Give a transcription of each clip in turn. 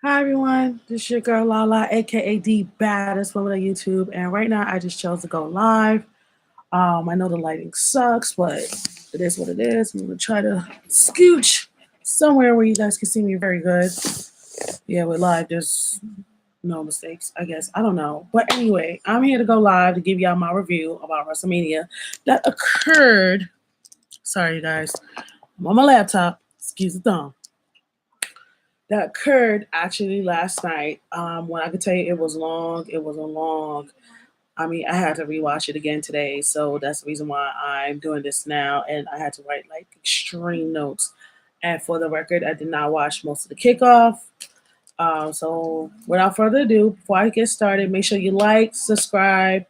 Hi everyone, this is your girl Lala, aka the baddest woman on YouTube, and right now I just chose to go live. I know the lighting sucks, but it is what it is. I'm gonna try to scooch somewhere where you guys can see me very good. Yeah, with live, there's no mistakes, I guess. I don't know, but anyway, I'm here to go live to give y'all my review about WrestleMania that occurred. Sorry, you guys, I'm on my laptop. Excuse the thumb. That occurred actually last night. When I could tell you it was long, it was a long. I mean, I had to rewatch it again today, so that's the reason why I'm doing this now. And I had to write like extreme notes. And for the record, I did not watch most of the kickoff. So without further ado, before I get started, make sure you like, subscribe,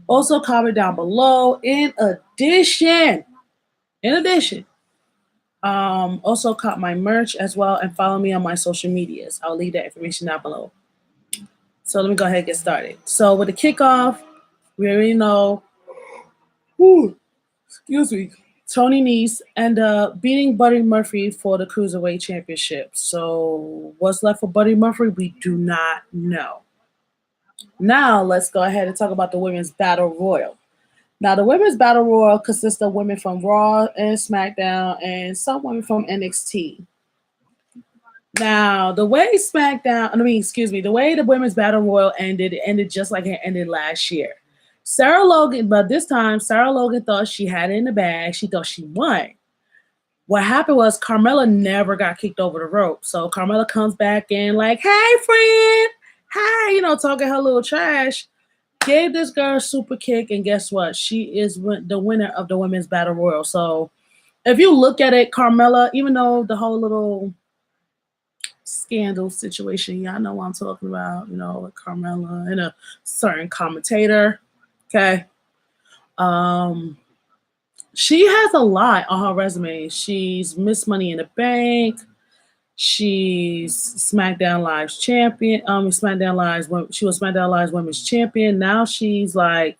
also comment down below. In addition, also cop my merch as well and follow me on my social medias. I'll leave that information down below. So let me go ahead and get started. So with the kickoff, we already know, whew, excuse me, Tony Nese ended up beating Buddy Murphy for the Cruiserweight Championship. So what's left for Buddy Murphy, we do not know. Now let's go ahead and talk about the Women's Battle Royal. Now the Women's Battle Royal consists of women from Raw and SmackDown and some women from NXT. Now, the way the women's battle royal ended, it ended just like it ended last year. Sarah Logan, but this time Sarah Logan thought she had it in the bag. She thought she won. What happened was Carmella never got kicked over the rope. So Carmella comes back in like, hey friend, hey, talking her little trash. Gave this girl a super kick, and guess what? She is the winner of the women's battle royal. So if you look at it, Carmella, even though the whole little scandal situation. Y'all know what I'm talking about, with Carmella and a certain commentator. Okay. Um, she has a lot on her resume. She's Miss Money in the Bank. She's SmackDown Live's champion. SmackDown Live's she was SmackDown Live's women's champion. Now she's like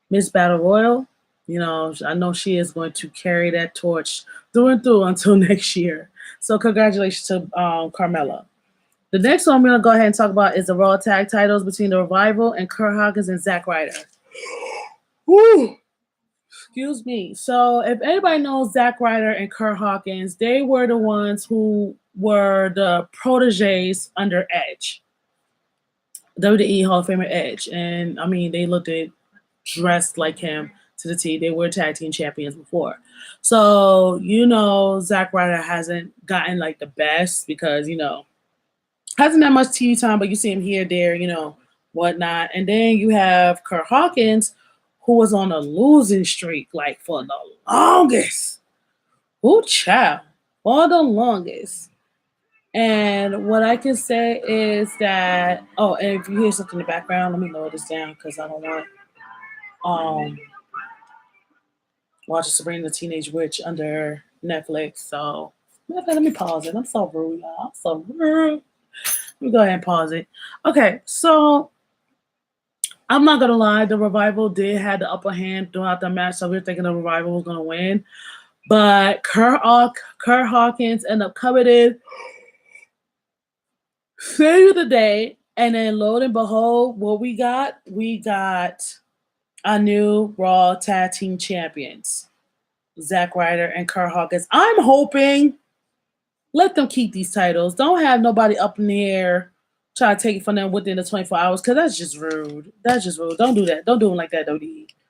Miss Battle Royal. I know she is going to carry that torch through and through until next year. So congratulations to Carmella. The next one I'm going to go ahead and talk about is the Raw Tag Titles between the Revival and Kurt Hawkins and Zack Ryder. Woo! Excuse me. So, if anybody knows Zack Ryder and Kurt Hawkins, they were the ones who were the proteges under Edge, WWE Hall of Famer Edge. And I mean, they looked at dressed like him to the T. They were tag team champions before. So, Zack Ryder hasn't gotten like the best because, hasn't that much TV time, but you see him here, there, whatnot. And then you have Kurt Hawkins, who was on a losing streak, like for the longest. Ooh, child, for the longest. And what I can say is that, oh, and if you hear something in the background, let me lower this down because I don't want um watching Sabrina the Teenage Witch under Netflix. So let me pause it. I'm so rude, y'all. I'm so rude. Let me go ahead and pause it. Okay, so I'm not gonna lie, the Revival did have the upper hand throughout the match, so we were thinking the Revival was gonna win. But Kurt Hawkins ended up coming in, saving the day, and then lo and behold, what we got? We got a new Raw Tag Team Champions, Zack Ryder and Kurt Hawkins. I'm hoping let them keep these titles. Don't have nobody up in the air try to take it from them within the 24 hours because that's just rude. That's just rude. Don't do that. Don't do them like that, OD.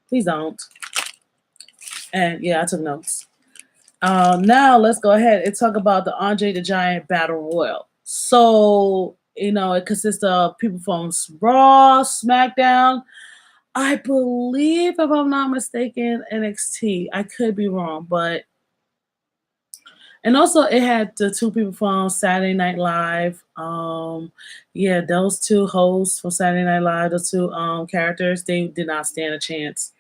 Please don't. And yeah, I took notes. Now let's go ahead and talk about the Andre the Giant Battle Royal. So, it consists of people from Raw, SmackDown, I believe, if I'm not mistaken, NXT. I could be wrong, but and also it had the two people from Saturday Night Live. Yeah, those two hosts from Saturday Night Live, those two characters, they did not stand a chance.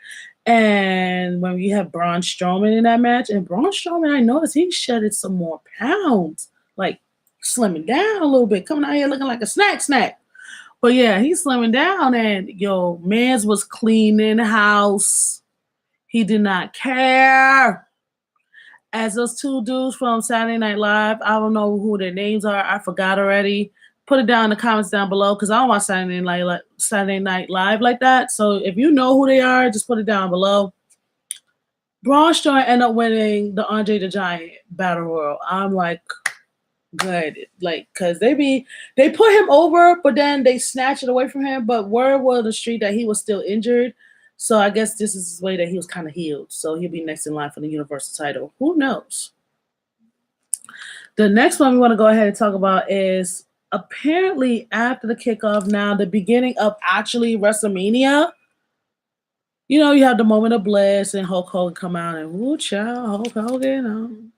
And when you have Braun Strowman in that match, and Braun Strowman, I noticed he shedded some more pounds, like slimming down a little bit, coming out here looking like a snack. But yeah, he's slimming down, and Mans was cleaning house. He did not care. As those two dudes from Saturday Night Live, I don't know who their names are. I forgot already. Put it down in the comments down below because I don't watch Saturday Night Live like that. So if you know who they are, just put it down below. Braun Strowman ended up winning the Andre the Giant Battle Royal. I'm like, good, like, cause they put him over, but then they snatch it away from him. But word was the street that he was still injured, so I guess this is his way that he was kind of healed. So he'll be next in line for the Universal title. Who knows? The next one we want to go ahead and talk about is apparently after the kickoff, now the beginning of actually WrestleMania. You know, you have the moment of bliss and Hulk Hogan come out and woo child, Hulk Hogan.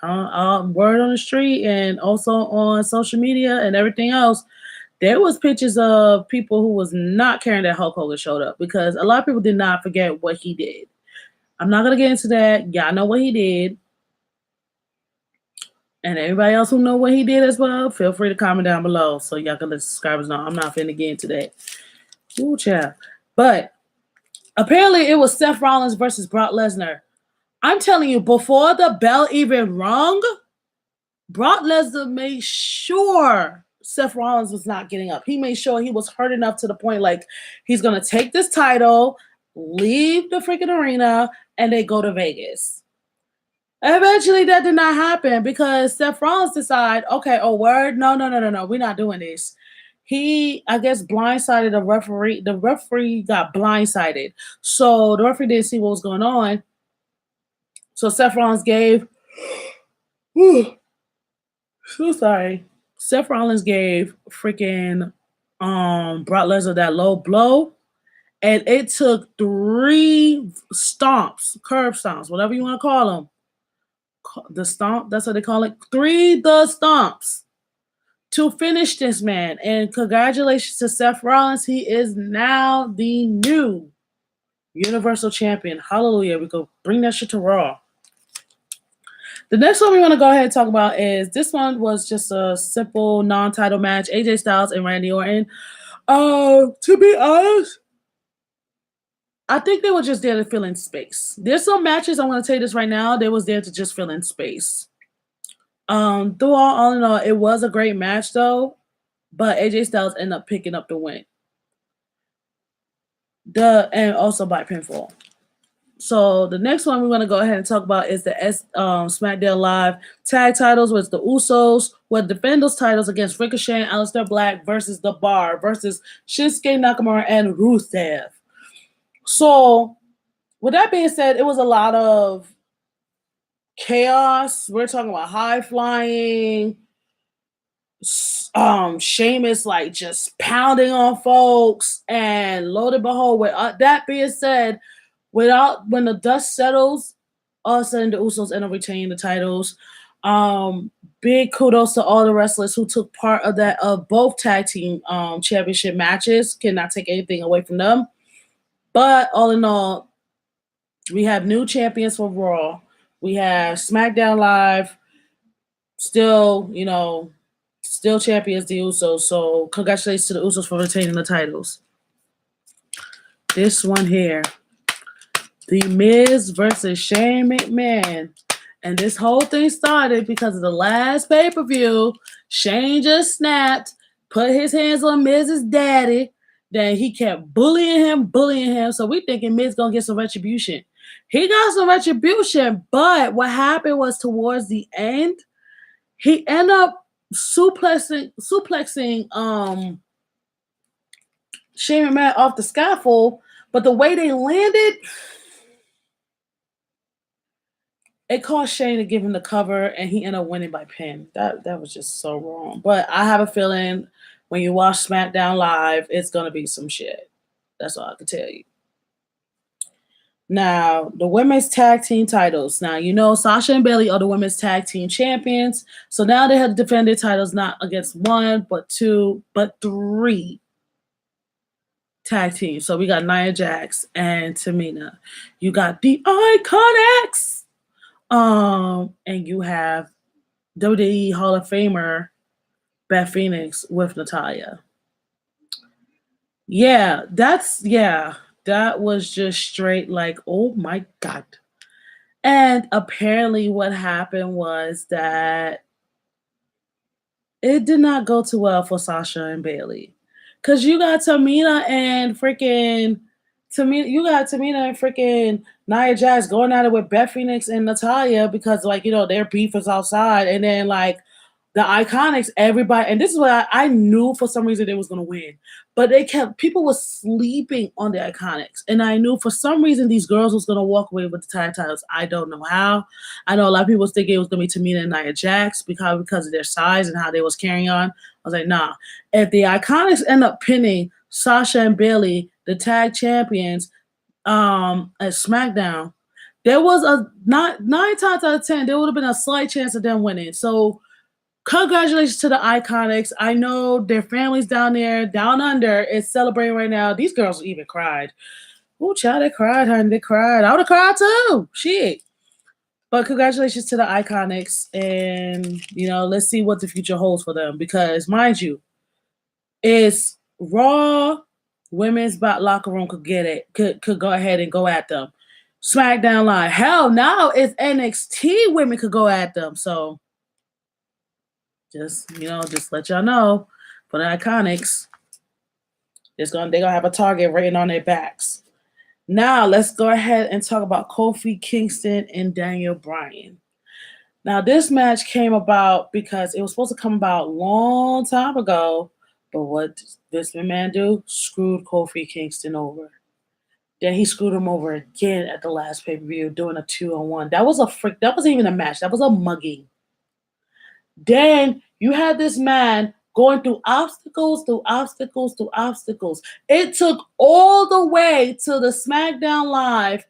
Word on the street and also on social media and everything else, there was pictures of people who was not caring that Hulk Hogan showed up because a lot of people did not forget what he did. I'm not going to get into that. Y'all know what he did. And everybody else who know what he did as well, feel free to comment down below so y'all can let subscribers know. I'm not finna get into that. Ooh, child. But apparently it was Seth Rollins versus Brock Lesnar. I'm telling you, before the bell even rung, Brock Lesnar made sure Seth Rollins was not getting up. He made sure he was hurt enough to the point like he's going to take this title, leave the freaking arena, and they go to Vegas. Eventually, that did not happen because Seth Rollins decided, okay, oh, word? No, we're not doing this. He, I guess, blindsided the referee. The referee got blindsided. So the referee didn't see what was going on. So Seth Rollins gave... So sorry. Seth Rollins gave freaking Brock Lesnar that low blow. And it took 3 stomps, curb stomps, whatever you want to call them. The stomp, that's what they call it. 3 the stomps to finish this man. And congratulations to Seth Rollins. He is now the new Universal Champion. Hallelujah. We go bring that shit to Raw. The next one we want to go ahead and talk about is this one was just a simple non-title match. AJ Styles and Randy Orton. To be honest, I think they were just there to fill in space. There's some matches, I'm going to tell you this right now, they was there to just fill in space. Though all in all, it was a great match though, but AJ Styles ended up picking up the win. And also by pinfall. So the next one we want to go ahead and talk about is the SmackDown Live tag titles, with the Usos will defend those titles against Ricochet and Aleister Black versus The Bar versus Shinsuke Nakamura and Rusev. So with that being said, it was a lot of chaos. We're talking about high flying. Sheamus like just pounding on folks, and lo and behold, with that being said, when the dust settles, all of a sudden the Usos end up retaining the titles. Big kudos to all the wrestlers who took part of both tag team championship matches. Cannot take anything away from them. But all in all, we have new champions for Raw. We have SmackDown Live, still champions, the Usos. So congratulations to the Usos for retaining the titles. This one here. The Miz versus Shane McMahon. And this whole thing started because of the last pay-per-view. Shane just snapped, put his hands on Miz's daddy. Then he kept bullying him. So we thinking Miz going to get some retribution. He got some retribution, but what happened was towards the end, he ended up suplexing Shane McMahon off the scaffold. But the way they landed... it caused Shane to give him the cover, and he ended up winning by pin. That was just so wrong. But I have a feeling when you watch SmackDown Live, it's going to be some shit. That's all I can tell you. Now, the women's tag team titles. Now, you know Sasha and Bayley are the women's tag team champions. So now they have to defend their titles not against 1, but 2, but 3 tag teams. So we got Nia Jax and Tamina. You got the Iconics. And you have WWE Hall of Famer Beth Phoenix with Natalya. That was just straight like, oh my God. And apparently what happened was that It did not go too well for Sasha and Bailey. Cause you got Tamina and freaking Tamina and freaking Nia Jax going at it with Beth Phoenix and Natalia because like, their beef is outside. And then like the Iconics, everybody, and this is what I knew for some reason they was gonna win, but people were sleeping on the Iconics, and I knew for some reason these girls was gonna walk away with the tag titles. I don't know how. I know a lot of people was thinking it was gonna be Tamina and Nia Jax because of their size and how they was carrying on. I was like, nah. If the Iconics end up pinning Sasha and Bailey, the tag champions, at SmackDown, there was a nine times out of 10 there would have been a slight chance of them winning. So congratulations to the Iconics. I know their families down there, down under, is celebrating right now. These girls even cried. Oh, child, they cried, honey. They cried. I would have cried too. Shit. But congratulations to the Iconics. And, let's see what the future holds for them. Because, mind you, it's Raw women's locker room could get it, could go ahead and go at them. SmackDown Live. Hell, now it's NXT women could go at them. So, just let y'all know for the Iconics, they're gonna have a target written on their backs. Now let's go ahead and talk about Kofi Kingston and Daniel Bryan. Now this match came about because it was supposed to come about a long time ago, but what did Vince McMahon do? Screwed Kofi Kingston over. Then he screwed him over again at the last pay-per-view doing a 2-on-1. That wasn't even a match. That was a mugging. Then you had this man going through obstacles. It took all the way to the SmackDown Live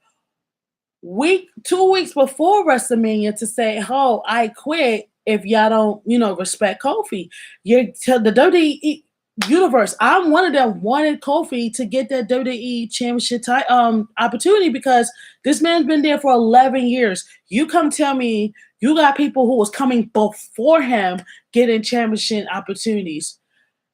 2 weeks before WrestleMania to say, "Oh, I quit." If y'all don't, respect Kofi, the WWE universe. I'm one of them wanted Kofi to get that WWE championship opportunity because this man's been there for 11 years. You come tell me you got people who was coming before him getting championship opportunities.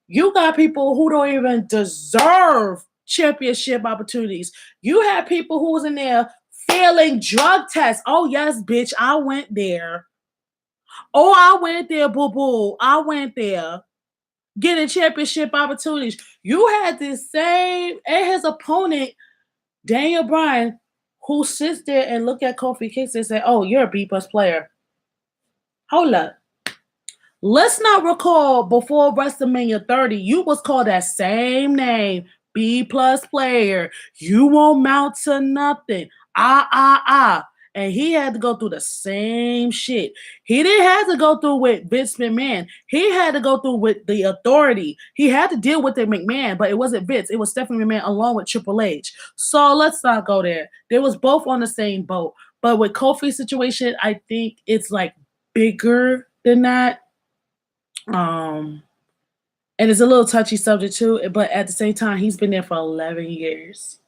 You got people who don't even deserve championship opportunities. You have people who was in there failing drug tests. Oh, yes, bitch, I went there. Oh, I went there, boo-boo. I went there. Getting championship opportunities. You had this same, and his opponent, Daniel Bryan, who sits there and look at Kofi Kingston and say, "Oh, you're a B+ player." Hold up. Let's not recall before WrestleMania 30, you was called that same name, B+ player. You won't mount to nothing. And he had to go through the same shit. He didn't have to go through with Vince McMahon. He had to go through with the authority. He had to deal with the McMahon, but it wasn't Vince. It was Stephanie McMahon along with Triple H. So let's not go there. They was both on the same boat. But with Kofi's situation, I think it's like bigger than that. And it's a little touchy subject too, but at the same time, he's been there for 11 years.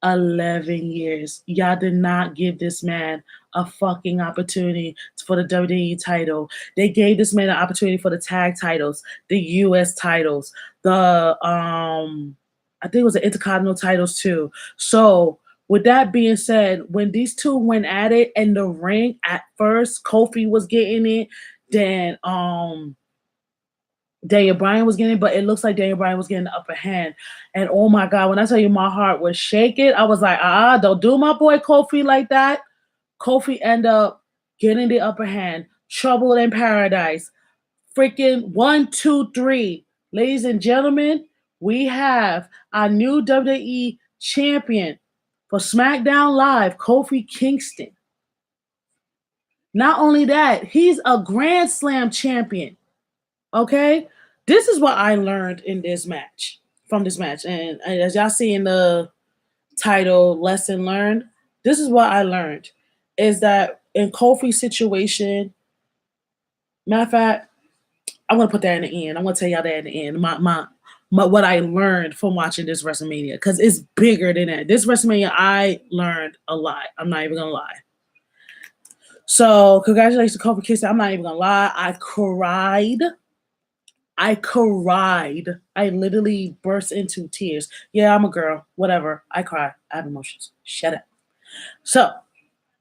11 years. Y'all did not give this man a fucking opportunity for the WWE title. They gave this man an opportunity for the tag titles, the US titles, the I think it was the Intercontinental titles too. So with that being said, when these two went at it in the ring, at first Kofi was getting it, then Daniel Bryan was getting it, but it looks like Daniel Bryan was getting the upper hand. And oh my God, when I tell you my heart was shaking, I was like, don't do my boy Kofi like that. Kofi end up getting the upper hand. Trouble in Paradise. Freaking 1, 2, 3. Ladies and gentlemen, we have our new WWE champion for SmackDown Live, Kofi Kingston. Not only that, he's a Grand Slam champion. Okay, this is what I learned in this match, from this match. And as y'all see in the title, Lesson Learned, this is what I learned, is that in Kofi's situation, matter of fact, I'm going to put that in the end. I'm going to tell y'all that in the end, my what I learned from watching this WrestleMania, because it's bigger than that. This WrestleMania, I learned a lot. I'm not even going to lie. So congratulations to Kofi Kingston. I'm not even going to lie. I cried. I literally burst into tears. Yeah, I'm a girl. Whatever. I cry. I have emotions. Shut up. So,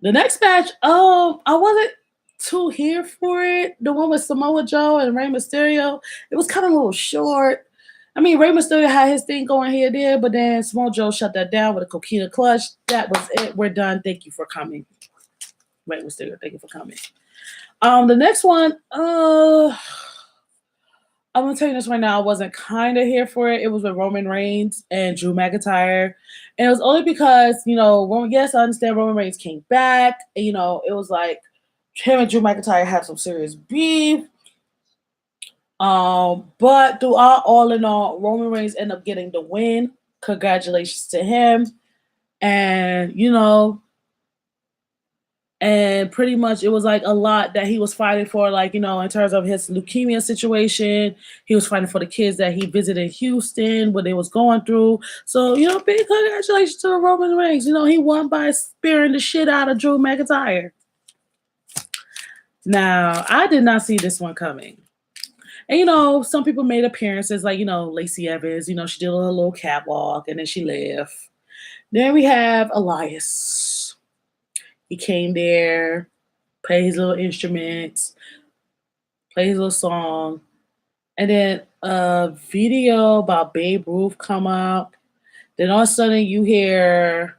the next match, I wasn't too here for it. The one with Samoa Joe and Rey Mysterio, it was kind of a little short. I mean, Rey Mysterio had his thing going here, there, but then Samoa Joe shut that down with a coquina clutch. That was it. We're done. Thank you for coming. Rey Mysterio, thank you for coming. The next one, I'm gonna tell you this right now. I wasn't kind of here for it. It was with Roman Reigns and Drew McIntyre, and it was only because Roman. Yes, I understand Roman Reigns came back. And, it was like him and Drew McIntyre had some serious beef. But throughout, all in all, Roman Reigns ended up getting the win. Congratulations to him, and and pretty much it was like a lot that he was fighting for, like, in terms of his leukemia situation. He was fighting for the kids that he visited in Houston, what they was going through. So, big congratulations to Roman Reigns. He won by spearing the shit out of Drew McIntyre. Now, I did not see this one coming. And, some people made appearances, like, Lacey Evans, she did a little catwalk and then she left. Then we have Elias. He came there, played his little instruments, played his little song, and then a video about Babe Ruth come up. Then all of a sudden you hear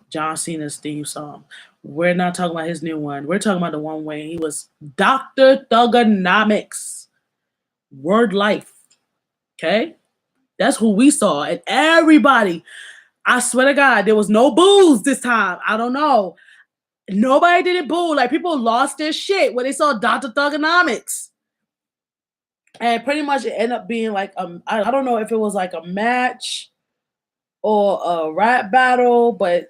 John Cena's theme song. We're not talking about his new one. We're talking about the one where he was Dr. Thugonomics. Word Life. Okay? That's who we saw. And everybody, I swear to God, there was no boos this time. I don't know. Nobody did it boo. Like, people lost their shit when they saw Dr. Thugonomics. And pretty much it ended up being like, I don't know if it was like a match or a rap battle, but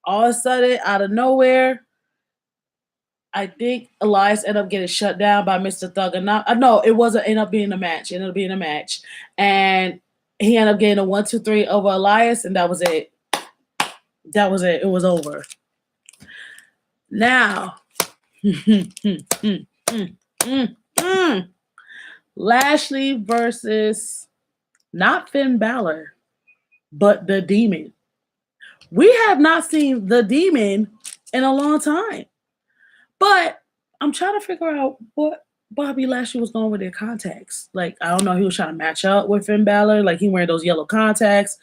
all of a sudden, out of nowhere, I think Elias ended up getting shut down by Mr. Thugonomics. No, it wasn't end up being a match. It ended up being a match. And he ended up getting a 1-2-3 over Elias, and that was it. That was it. It was over. Now, Lashley versus not Finn Balor, but the Demon. We have not seen the Demon in a long time. But I'm trying to figure out what Bobby Lashley was going with their contacts. Like, I don't know, he was trying to match up with Finn Balor. Like, he wearing those yellow contacts.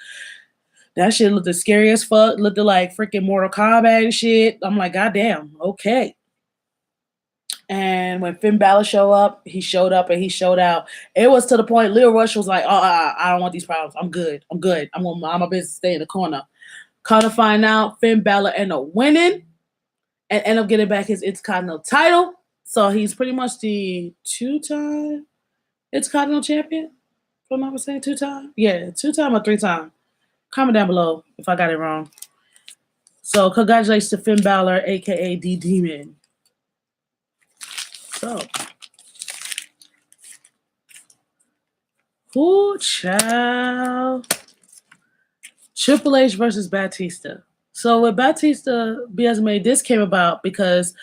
That shit looked as scary as fuck. Looked like freaking Mortal Kombat and shit. I'm like, goddamn, okay. And when Finn Balor showed up and he showed out. It was to the point Leo Rush was like, I don't want these problems. I'm good. I'm going my business, stay in the corner. Come to find out, Finn Balor ended up winning and end up getting back his Intercontinental title. So he's pretty much the 2-time Intercontinental champion. If I'm not mistaken, 2-time? Yeah, 2-time or 3-time. Comment down below if I got it wrong. So congratulations to Finn Balor, a.k.a. The Demon. So. Ooh, child. Triple H versus Batista. So with Batista, this came about because,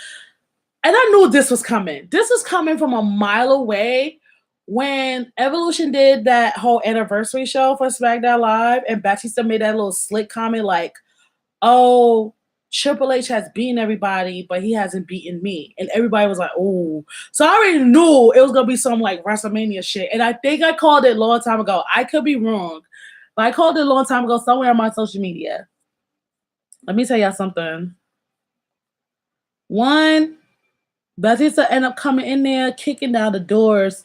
and I knew this was coming. This was coming from a mile away when Evolution did that whole anniversary show for SmackDown Live, and Batista made that little slick comment like, oh, Triple H has beaten everybody, but he hasn't beaten me. And everybody was like, oh. So I already knew it was going to be some like WrestleMania shit. And I think I called it a long time ago. I could be wrong, but I called it a long time ago somewhere on my social media. Let me tell y'all something. One, Batista ended up coming in there, kicking down the doors.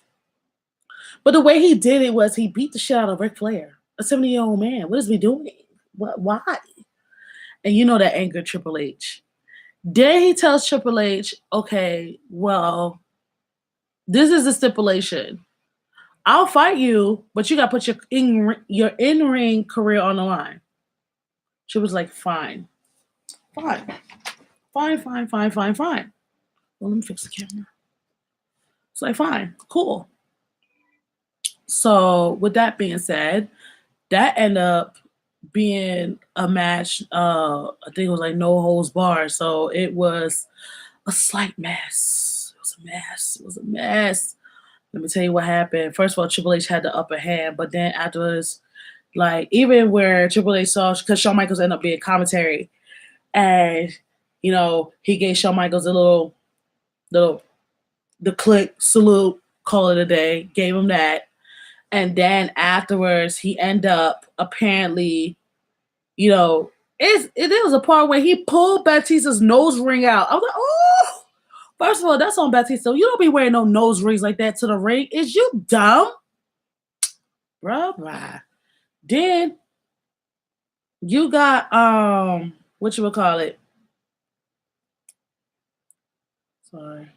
But the way he did it was he beat the shit out of Ric Flair, a 70-year-old man. What is he doing? Why? And you know that angered Triple H. Then he tells Triple H, okay, well, this is the stipulation. I'll fight you, but you got to put your in-ring career on the line. She was like, fine. Well, let me fix the camera. It's like, fine, cool. So with that being said, that ended up being a match. I think it was like no holds barred. So it was a slight mess. It was a mess. Let me tell you what happened. First of all, Triple H had the upper hand, but then afterwards, like even where Triple H saw, because Shawn Michaels ended up being commentary, and He gave Shawn Michaels a little the click salute, call it a day, gave him that. And then afterwards, he ended up apparently, you know, it was a part where he pulled Batista's nose ring out. I was like, oh, first of all, that's on Batista. You don't be wearing no nose rings like that to the ring. Is you dumb? Bruh. Then you got what you would call it? Sorry.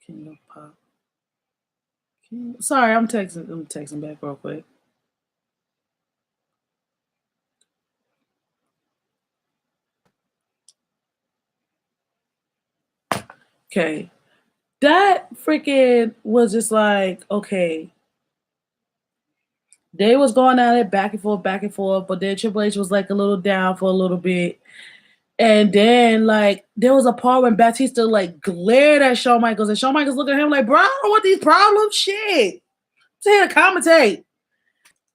Kingdom Pop. Sorry, I'm texting back real quick. Okay. That freaking was just like, okay. They was going at it back and forth, but then Triple H was like a little down for a little bit. And then like there was a part when Batista like glared at Shawn Michaels, and Shawn Michaels looking at him like, bro, I don't want these problems. Shit. I'm here to commentate.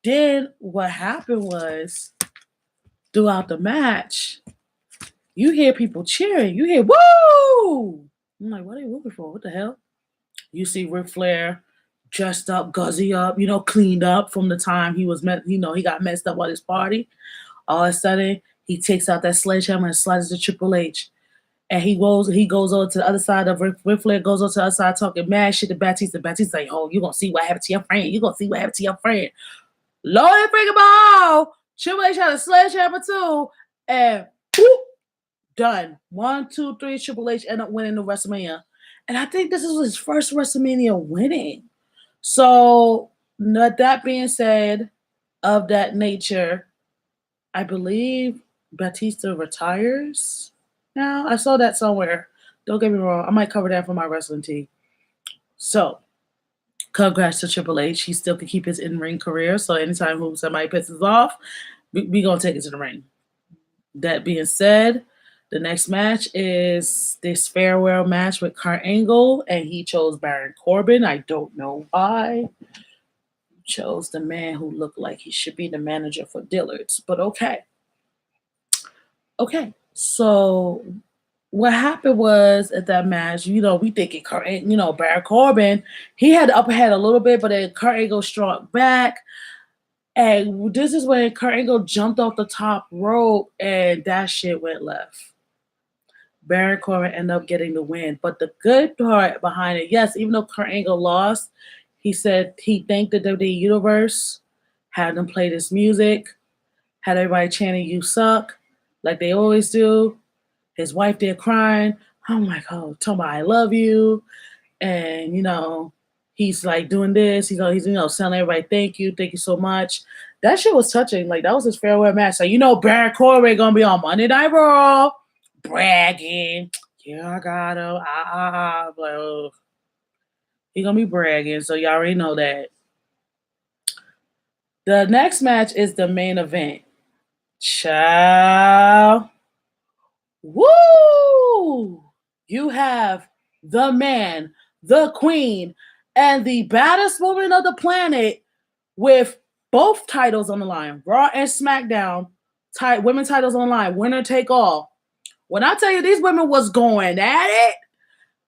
Then what happened was throughout the match, you hear people cheering. You hear woo! I'm like, what are they whooping for? What the hell? You see Ric Flair dressed up, guzzy up, cleaned up from the time he got messed up at his party. All of a sudden, he takes out that sledgehammer and slides to Triple H. And he goes over to the other side of Ric Flair, goes over to the other side talking mad shit to Batista. Batista's like, oh, you're going to see what happened to your friend. You're going to see what happened to your friend. Lo and freaking behold, Triple H had a sledgehammer too. And whoop, done. 1, 2, 3, Triple H ended up winning the WrestleMania. And I think this is his first WrestleMania winning. So, that being said, of that nature, I believe Batista retires now. I saw that somewhere. Don't get me wrong. I might cover that for my wrestling team. So, congrats to Triple H. He still can keep his in-ring career. So, anytime somebody pisses off, we going to take it to the ring. That being said, the next match is this farewell match with Kurt Angle, and he chose Baron Corbin. I don't know why. He chose the man who looked like he should be the manager for Dillard's, but okay. Okay, so what happened was at that match, we thinking Baron Corbin, he had the upper hand a little bit, but then Kurt Angle struck back. And this is when Kurt Angle jumped off the top rope, and that shit went left. Baron Corbin ended up getting the win. But the good part behind it, yes, even though Kurt Angle lost, he said he thanked the WWE Universe, had them play this music, had everybody chanting, "You suck," like they always do. His wife there crying. I'm like, oh, talking about I love you. And, he's like doing this. He's telling everybody, thank you so much. That shit was touching. Like, that was his farewell match. So, Baron Corbin going to be on Monday Night Raw, bragging. Yeah, I got him. Like, oh. He going to be bragging. So, y'all already know that. The next match is the main event. Ciao. Woo! You have the man, the queen, and the baddest woman of the planet with both titles on the line, Raw and SmackDown, women titles on the line, winner take all. When I tell you these women was going at it,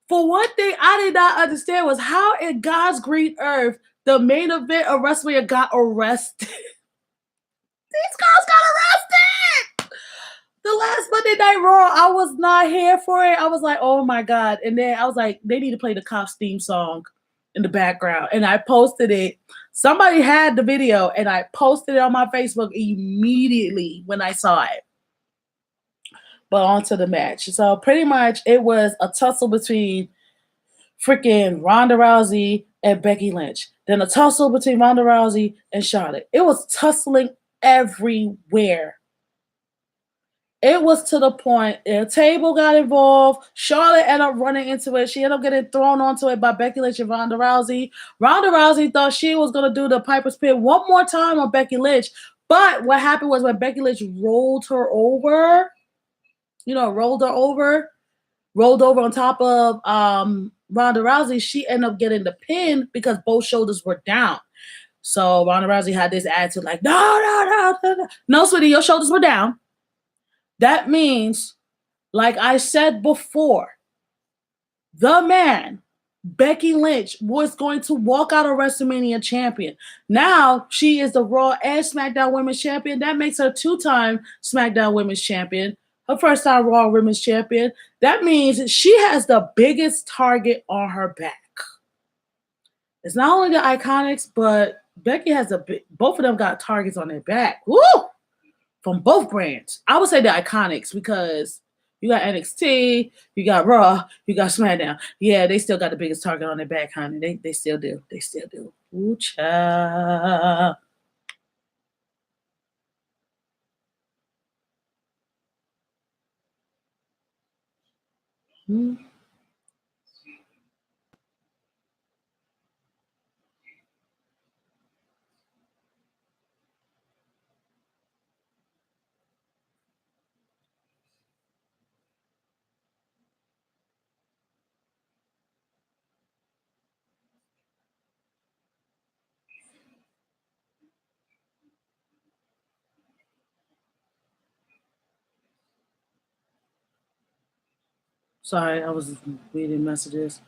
for one thing I did not understand was how in God's green earth the main event of WrestleMania got arrested. These girls got arrested! The last Monday Night Raw, I was not here for it. I was like, oh my God. And then I was like, they need to play the Cops theme song in the background. And I posted it. Somebody had the video, and I posted it on my Facebook immediately when I saw it. But on to the match. So pretty much it was a tussle between freaking Ronda Rousey and Becky Lynch. Then a tussle between Ronda Rousey and Charlotte. It was tussling everywhere. It was to the point a table got involved. Charlotte ended up running into it. She ended up getting thrown onto it by Becky Lynch and Ronda Rousey. Ronda Rousey thought she was going to do the Piper's Pit one more time on Becky Lynch. But what happened was when Becky Lynch rolled her over on top of Ronda Rousey, she ended up getting the pin because both shoulders were down. So Ronda Rousey had this attitude like, no, sweetie, your shoulders were down. That means Like I said before, the man, Becky Lynch, was going to walk out of WrestleMania champion. Now she is the Raw and SmackDown Women's Champion. That makes her two-time SmackDown Women's Champion. Her first time Raw Women's Champion. That means she has the biggest target on her back. It's not only the Iconics, but Becky has both of them got targets on their back. Woo! From both brands. I would say the Iconics because you got NXT, you got Raw, you got SmackDown. Yeah, they still got the biggest target on their back, honey. They still do. They still do. Ooh, child. Hmm. Sorry, I was reading messages.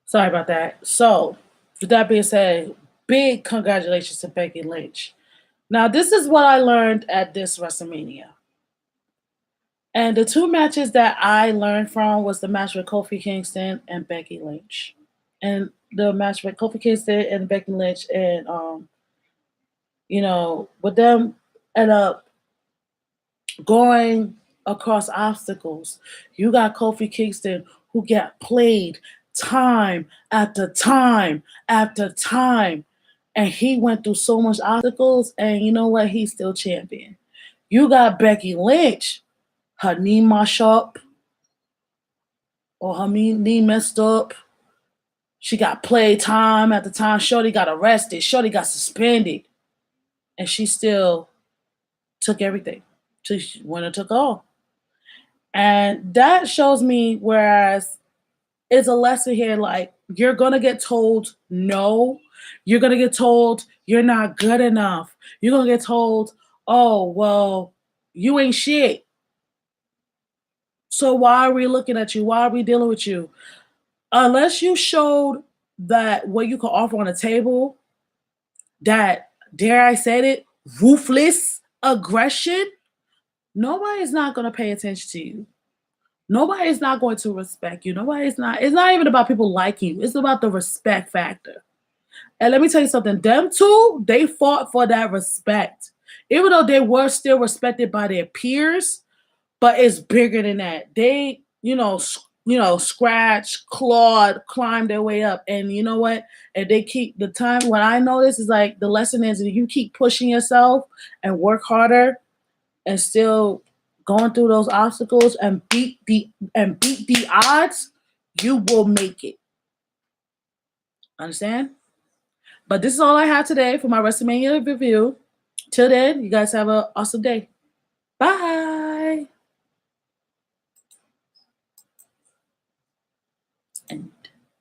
Sorry about that. So, with that being said, big congratulations to Becky Lynch. Now, this is what I learned at this WrestleMania. And the two matches that I learned from was the match with Kofi Kingston and Becky Lynch. And the match with Kofi Kingston and Becky Lynch and with them end up going across obstacles. You got Kofi Kingston who got played time after time after time. And he went through so much obstacles, and you know what? He's still champion. You got Becky Lynch, her knee mashed up, or her knee messed up. She got played time after time. Shorty got arrested. Shorty got suspended. And she still took everything. She went and took all. And that shows me, whereas it's a lesson here, like you're gonna get told no. You're gonna get told you're not good enough. You're gonna get told, oh, well, you ain't shit. So why are we looking at you? Why are we dealing with you? Unless you showed that what you could offer on the table, that, dare I say it, ruthless aggression, nobody is not going to pay attention to you. Nobody is not going to respect you. It's not even about people liking you. It's about the respect factor. And let me tell you something, them two, they fought for that respect. Even though they were still respected by their peers, but it's bigger than that. They, scratch, clawed, climbed their way up. And you know what? And they keep the time. What I notice is like the lesson is that you keep pushing yourself and work harder and still going through those obstacles and beat the odds, you will make it. Understand? But this is all I have today for my WrestleMania review. Till then, you guys have an awesome day. Bye.